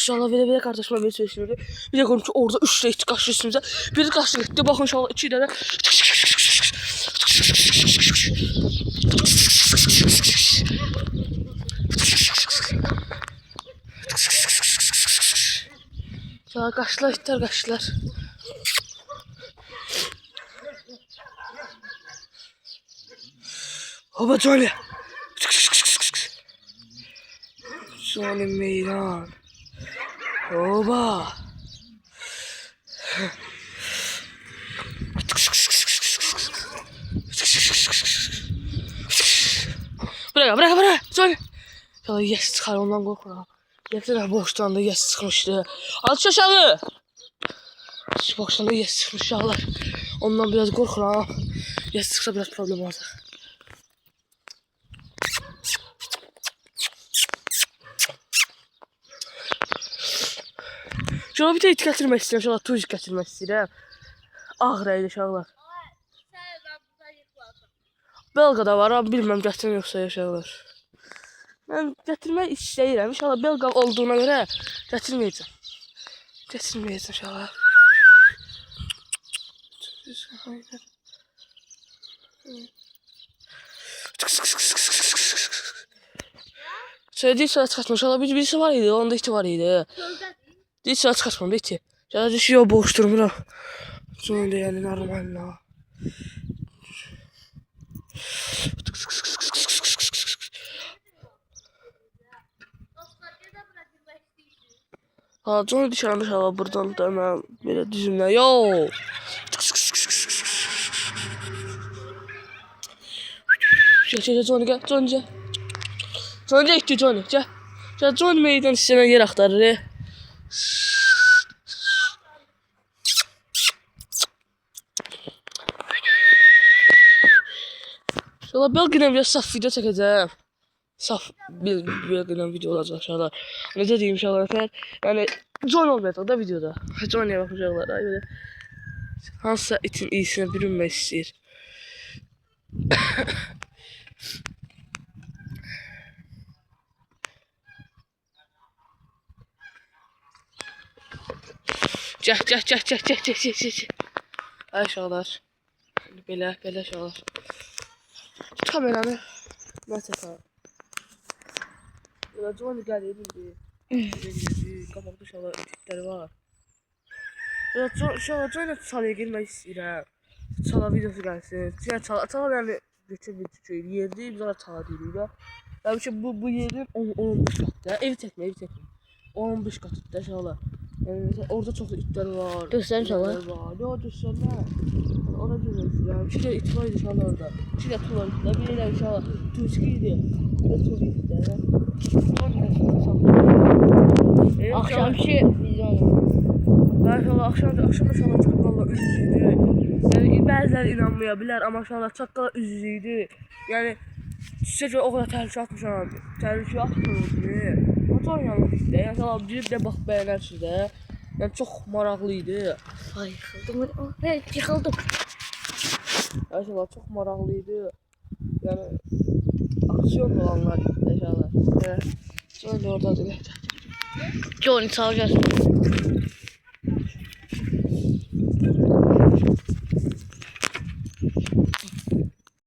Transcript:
İnşallah böyle kardeşime bir şey söylüyor. Bir de görüm ki orada 3 reis kaçtı üstümüze. Bir kaçtı gitti. Bakın inşallah 2 tane. Ya kaçtılar itler kaçtılar. Hoba Johnny. Johnny meydan. Hoba. Bırak. Johnny. Ya yes çıkar ondan korkuyorum. Yeter boştan da yes çıkmıştı. At aşağı. Boştan da yes çıkmış yağlar. Ondan biraz korkuyorum. Yes çıksa biraz problem vardı. Şuna bir de it getirmek istiyorum. Şuna tuz getirmek istiyorum. Ağrıydı şağlar. Belgada var ama bilmem getirin yoksa yaşarlar. Ben getirmek istəyirəm. İnşallah belga olduğuna göre getirmeyeceğim. İnşallah. Söylediği sıra çıkartmış. İnşallah birisi var idi. Onda iti var idi. Dediği sıra çıkartmadı iti. Ya düşüyor boş durumuna. Sonra yani normal la. Ha, sonra dışarıda inşallah buradan da hemen böyle düzümle. Yo. Gel Johnny gel. Johnny gitti Johnny. Gel Johnny meydan istenen yer aktarır. İnşallah belgiden biraz saf video çekeceğim. Saf belgiden video olacak inşallah. Ne dediğim inşallah efendim. Yani Johnny olmayacak da videoda. Johnny'ye bakacaklar. Ay böyle. Hansısa itin iyisine bürünmek istiyor. Çek. Ay şağlar. Belə şağlar. Tut kameranı. Mesela. Ya Johnny geldi. Kapakta şağlar iplikleri var. Ya Johnny çalıya girmek istiyorum. Çala videosu gelsin. Ya çala yani geçen bir şey yerdi. Biz ona çala dedik ya. Yani şey bu yerin 15 katı. Evi çekme. 15 katı şağlar. Yani orada çok itler var. Göster inşallah. Ya gösterme. Ona görüyorsun yani. İki de it vardı inşallah orada. İki de tuğlar itler. Bir de inşallah tuzkiydi. Bir de tuğ itler. Akşamki videonu. İnşallah akşam inşallah çakkalla üzücüydü. Yani bazıları inanmayabilir ama inşallah çakkalla üzücüydü. Yani sizce o kadar təhlükə atmışam. Təhlükə atmırdı. Motor yanlış işte. Yani inşallah bir de bak beğenersiz de. Yani çok maraqlıydı. Ay yıkıldım. Evet yıkıldım. İnşallah çok maraqlıydı. Yani aksiyon olanlar inşallah. Evet. Şöyle orada da. Johnny sağ olasın.